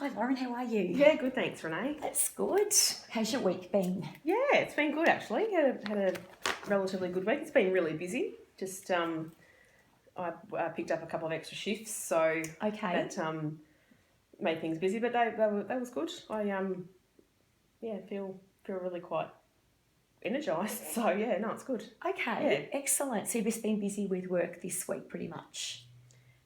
Hi Lauren, how are you? Yeah, good, thanks, Renee. That's good. How's your week been? Yeah, it's been good actually. Had a relatively good week. It's been really busy. Just I picked up a couple of extra shifts, so Okay. that made things busy. But that was good. I feel really quite energised. So yeah, no, it's good. Okay, excellent. So you've just been busy with work this week pretty much?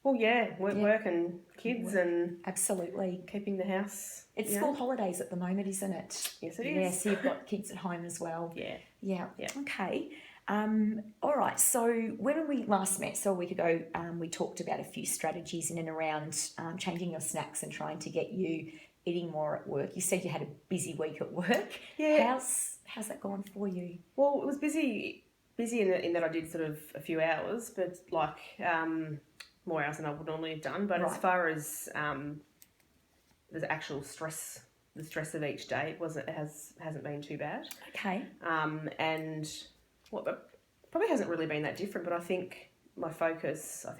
Well, yeah, work and kids and absolutely keeping the house. It's school holidays at the moment, isn't it? Yes, it is. Yeah, so you've got kids at home as well. Yeah. Okay. All right, so when we last met, so a week ago, we talked about a few strategies in and around changing your snacks and trying to get you eating more at work. You said you had a busy week at work. Yeah. How's that gone for you? Well, it was busy in that I did sort of a few hours, but like more hours than I would normally have done. But as far as the actual stress, the stress of each day, hasn't been too bad. Okay. And probably hasn't really been that different. But I think my focus, I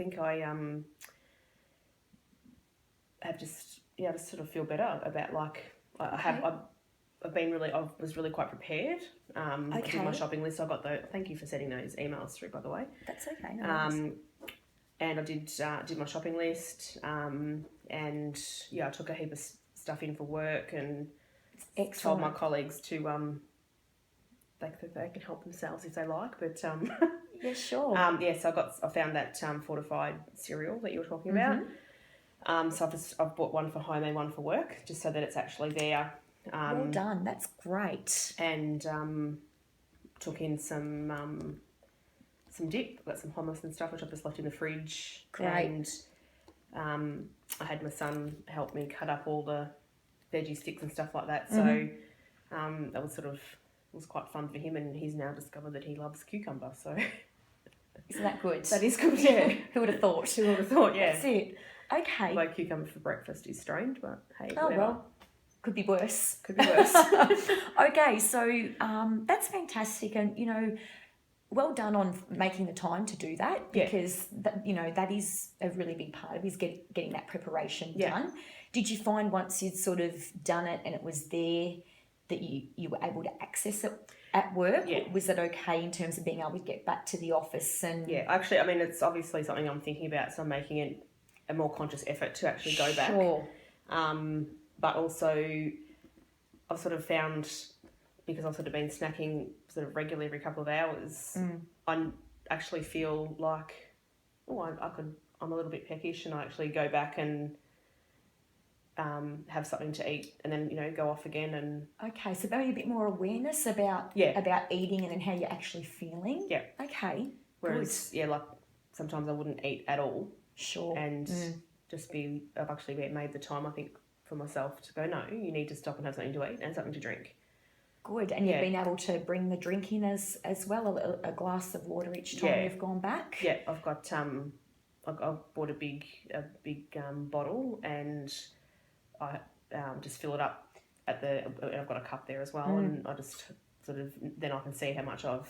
just sort of feel better about like I was really quite prepared. I did my shopping list. Thank you for sending those emails through, by the way. That's okay. No and I did my shopping list. And I took a heap of stuff in for work and told my colleagues to they can help themselves if they like. But yeah, sure. So I found that fortified cereal that you were talking about. So I've bought one for home and one for work, just so that it's actually there. Well done. That's great. And took in some dip. I've got some hummus and stuff, which I've just left in the fridge. Great. And I had my son help me cut up all the veggie sticks and stuff like that. So that was quite fun for him, and he's now discovered that he loves cucumber. So isn't that good? That is good. Yeah. Who would have thought? Who would have thought? Yeah. That's it. Okay. Although cucumber for breakfast is strange, but hey, oh whatever. Well. Could be worse. Okay, so that's fantastic, and well done on making the time to do that, because that is a really big part of getting that preparation done. Did you find once you'd sort of done it and it was there that you were able to access it at work? Yeah. Was it okay in terms of being able to get back to the office? And yeah, actually, I mean, it's obviously something I'm thinking about, so I'm making it a more conscious effort to actually go back. Sure. But also, I've sort of found, because I've sort of been snacking sort of regularly every couple of hours, I actually feel like, I'm a little bit peckish, and I actually go back and have something to eat, and then go off again. And okay, so maybe a bit more awareness about eating and then how you're actually feeling. Yeah. Okay. Whereas like sometimes I wouldn't eat at all. Sure. And I've actually made the time, I think, for myself to go, no, you need to stop and have something to eat and something to drink. Good. And you've been able to bring the drink in as well, a glass of water each time you've gone back? Yeah, I've got I've bought a big bottle, and I just fill it up I've got a cup there as well, and I just sort of, then I can see how much I've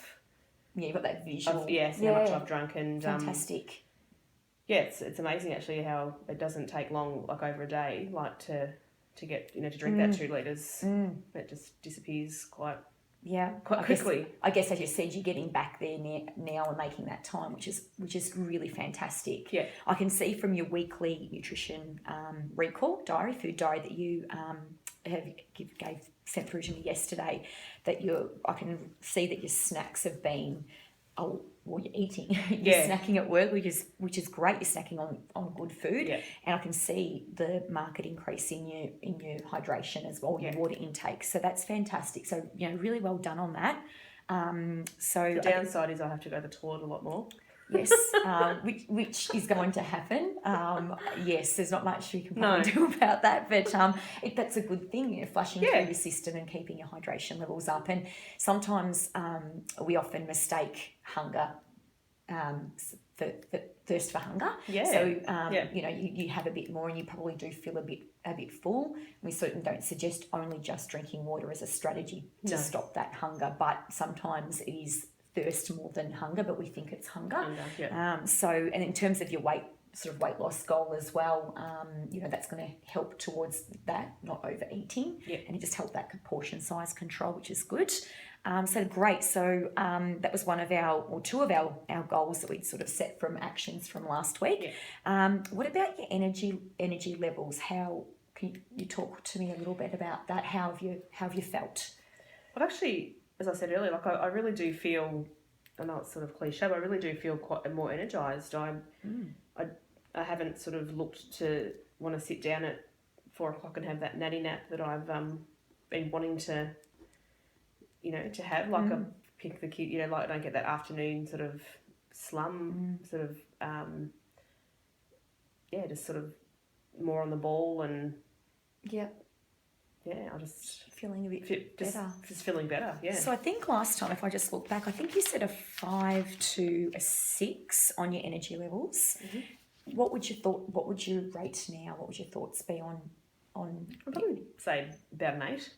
you've got that visual. How much I've drunk. And fantastic. It's amazing actually how it doesn't take long, like over a day, like to get to drink that 2 litres. It just disappears quite quickly. I guess as you said, you're getting back there now and making that time, which is really fantastic. Yeah. I can see from your weekly nutrition recall diary, food diary, that you sent through to me yesterday, that I can see that your snacks have been you're eating. You're snacking at work, which is great. You're snacking on good food, and I can see the marked increase in your hydration as well, your water intake. So that's fantastic. So really well done on that. So the downside is I have to go to the toilet a lot more. Yes, which is going to happen. Yes, there's not much you can probably do about that, but that's a good thing, flushing through your system and keeping your hydration levels up. And sometimes we often mistake hunger for thirst for hunger. Yeah. So you have a bit more, and you probably do feel a bit full. We certainly don't suggest only just drinking water as a strategy to stop that hunger, but sometimes it is thirst more than hunger, but we think it's hunger. Yeah. And in terms of your weight sort of weight loss goal as well, you know, that's going to help towards that, not overeating, and it just help that portion size control, which is good. So great. So that was one of our, or two of our goals that we'd sort of set from actions from last week. What about your energy levels? How can you talk to me a little bit about that? How have you felt? Well, actually, as I said earlier, like I really do feel, I know it's sort of cliche, but I really do feel quite more energized. I haven't sort of looked to want to sit down at 4 o'clock and have that natty nap that I've been wanting to, you know, to have. Like I pick the kid, you know, like I don't get that afternoon sort of slum, sort of, just sort of more on the ball and I just feeling a bit better. Just feeling better, yeah. So I think last time, if I just look back, I think you said a 5 to a 6 on your energy levels. What would you rate now? What would your thoughts be on? I'd probably say about an 8.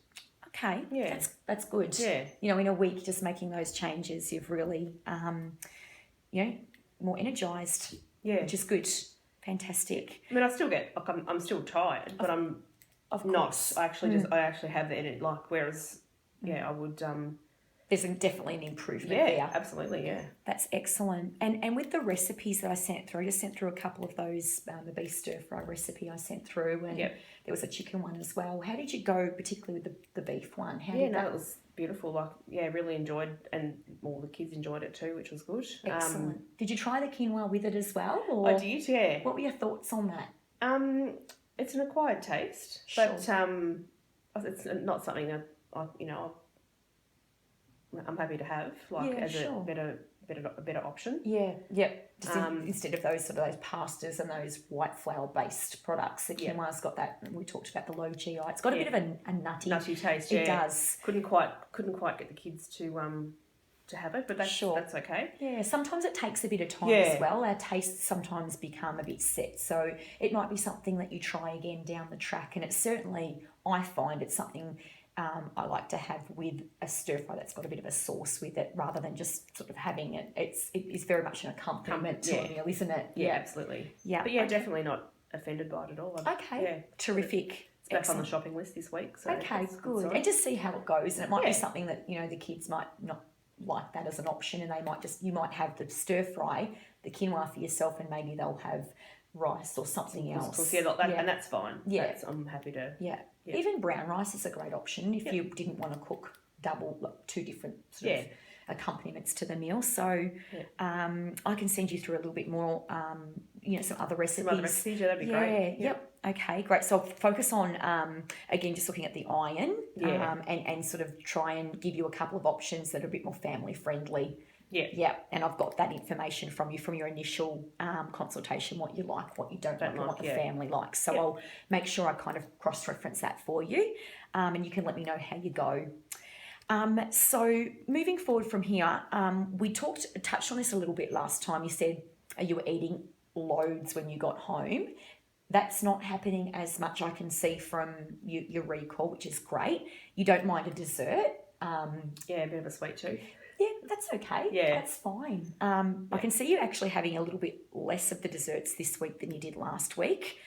Okay, yeah, that's good. Yeah, you know, in a week, just making those changes, you've really, you know, more energized. Yeah, which is good. Fantastic. I mean, I still get like I'm still tired, but I'm not. I actually have the energy. Like whereas, I would. There's definitely an improvement there. there. Absolutely, yeah. That's excellent. And with the recipes that I sent through, I just sent through a couple of those, the beef stir fry recipe I sent through, and there was a chicken one as well. How did you go, particularly with the beef one? It was beautiful. Like, really enjoyed, and all the kids enjoyed it too, which was good. Excellent. Did you try the quinoa with it as well? Or I did, yeah. What were your thoughts on that? It's an acquired taste, sure. but it's not something that I'm happy to have, a better option. Yeah, yep. Just instead of those pastas and those white flour based products, the quinoa's got that. We talked about the low GI. It's got a bit of a nutty taste. It does. Couldn't quite get the kids to have it, but that's okay. Yeah, sometimes it takes a bit of time as well. Our tastes sometimes become a bit set, so it might be something that you try again down the track. And it's certainly, I find it's something I like to have with a stir fry that's got a bit of a sauce with it, rather than just sort of having it. It is very much an accompaniment to a meal, isn't it? Yeah, absolutely. Yeah, but definitely not offended by it at all. Okay, terrific. It's back on the shopping list this week. So okay, good. And just see how it goes. And it might be something that the kids might not like that as an option, and you might have the stir fry, the quinoa for yourself, and maybe they'll have rice or something else. And that's fine. Yeah, I'm happy to. Yeah. Even brown rice is a great option if you didn't want to cook two different sort of accompaniments to the meal. So I can send you through a little bit more, some other recipes. That'd be great. Yep. Okay, great. So I'll focus on, again, just looking at the iron and sort of try and give you a couple of options that are a bit more family friendly. Yeah, and I've got that information from your initial consultation, what you like, what you don't like, and what the family likes. So I'll make sure I kind of cross-reference that for you, and you can let me know how you go. So moving forward from here, we touched on this a little bit last time. You said you were eating loads when you got home. That's not happening as much, I can see from your recall, which is great. You don't mind a dessert. A bit of a sweet tooth. Yeah, that's okay. Yeah. That's fine. I can see you actually having a little bit less of the desserts this week than you did last week.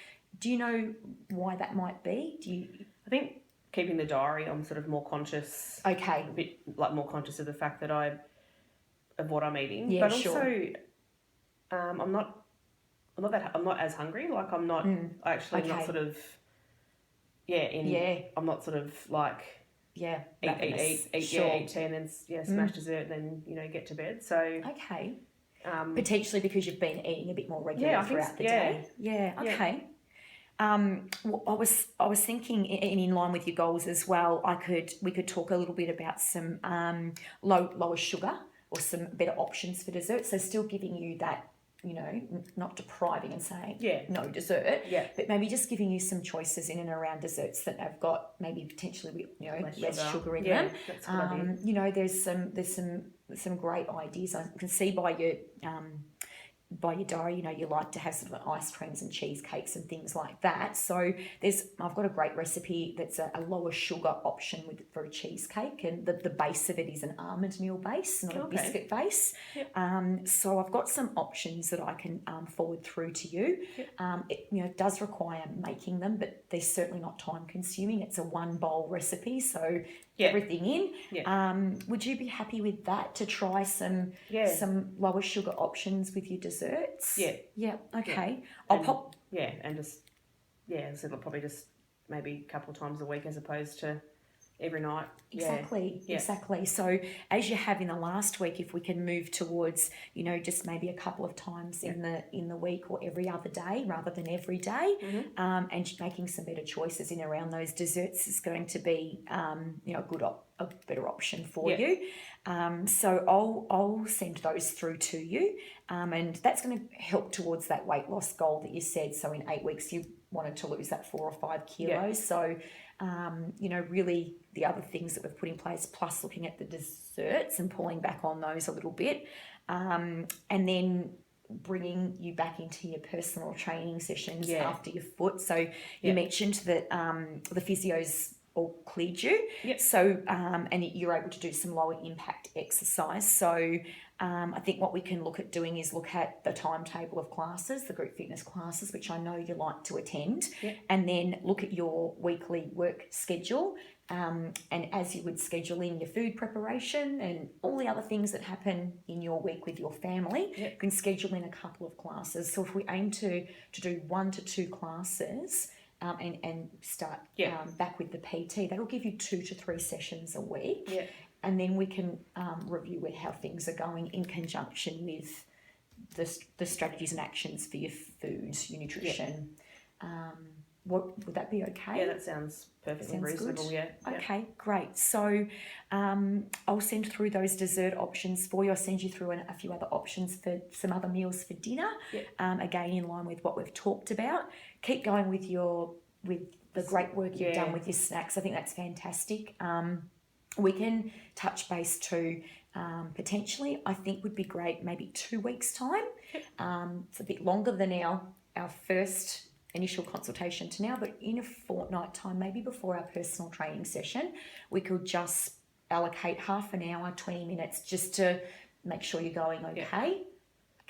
Do you know why that might be? I think keeping the diary, I'm sort of more conscious. Okay. A bit more conscious of the fact that of what I'm eating. Yeah, but also, I'm not as hungry. Like I'm not actually not sort of. I'm not sort of like. Yeah, eat tea and then smash dessert and then get to bed. So okay, potentially because you've been eating a bit more regularly throughout the day. Yeah, okay. Well, I was thinking in line with your goals as well. We could talk a little bit about some lower sugar or some better options for dessert. So still giving you that. Not depriving and saying no dessert, but maybe just giving you some choices in and around desserts that have got maybe potentially less sugar in them. That's a good idea. There's some great ideas. I can see by by your diary, you like to have sort of ice creams and cheesecakes and things like that. So I've got a great recipe that's a lower sugar option for a cheesecake, and the base of it is an almond meal base, not a biscuit base. Yep. So I've got some options that I can forward through to you. Yep. It does require making them, but they're certainly not time consuming. It's a one bowl recipe, so everything in. Would you be happy with that, to try some lower sugar options with your desserts? Yeah. Okay. I'll pop. And just so it'll probably just maybe a couple of times a week as opposed to every night. Exactly. So as you have in the last week, if we can move towards, just maybe a couple of times in the week, or every other day rather than every day, and making some better choices in around those desserts is going to be, a better option for you. So I'll send those through to you, and that's going to help towards that weight loss goal that you said. So in 8 weeks, you wanted to lose that 4 or 5 kilos. So, really the other things that we've put in place, plus looking at the desserts and pulling back on those a little bit, and then bringing you back into your personal training sessions after your foot. So you mentioned that the physios all cleared you. So, and you're able to do some lower impact exercise. So I think what we can look at doing is look at the timetable of classes, the group fitness classes, which I know you like to attend, and then look at your weekly work schedule. And as you would schedule in your food preparation and all the other things that happen in your week with your family, you can schedule in a couple of classes. So if we aim to do 1 to 2 classes, and start back with the PT, that'll give you 2 to 3 sessions a week. And then we can review with how things are going in conjunction with the strategies and actions for your food, your nutrition. Would that be okay? Yeah, that sounds perfectly reasonable. Good. Okay, great. So I'll send through those dessert options for you. I'll send you through a few other options for some other meals for dinner. Again, in line with what we've talked about. Keep going with the great work you've done with your snacks. I think that's fantastic. We can touch base too. Potentially, I think would be great. Maybe 2 weeks' time. It's a bit longer than our first initial consultation to now, but in a fortnight time, maybe before our personal training session, we could just allocate half an hour, 20 minutes, just to make sure you're going okay.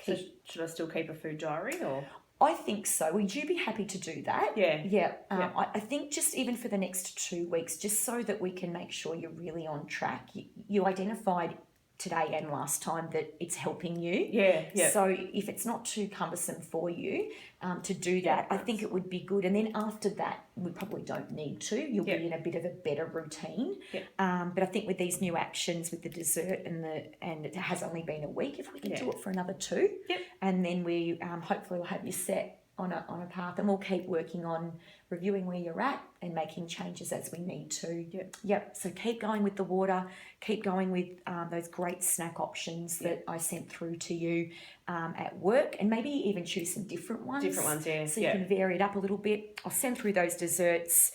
So should I still keep a food diary, or? I think so. Would you be happy to do that? I think just even for the next 2 weeks, just so that we can make sure you're really on track. You identified today and last time that it's helping you. So if it's not too cumbersome for you to do that, I think it would be good. And then after that, we probably don't need to. You'll be in a bit of a better routine. But I think with these new actions, with the dessert and it has only been a week, if we can do it for another 2, and then we hopefully will have you set on a path, and we'll keep working on reviewing where you're at and making changes as we need to. So keep going with the water, keep going with those great snack options that I sent through to you at work, and maybe even choose some different ones. So you can vary it up a little bit. I'll send through those desserts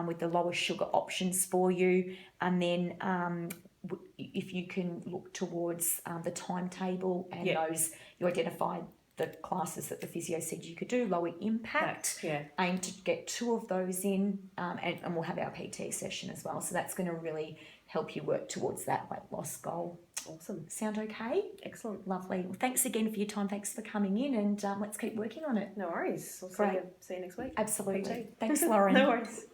with the lower sugar options for you, and then if you can look towards the timetable and those you identified, the classes that the physio said you could do, lower impact, aim to get 2 of those in, and we'll have our PT session as well. So that's going to really help you work towards that weight loss goal. Awesome. Sound okay? Excellent. Lovely. Well, thanks again for your time. Thanks for coming in, and let's keep working on it. No worries. We'll see you next week. Absolutely. PT. Thanks, Lauren. No worries.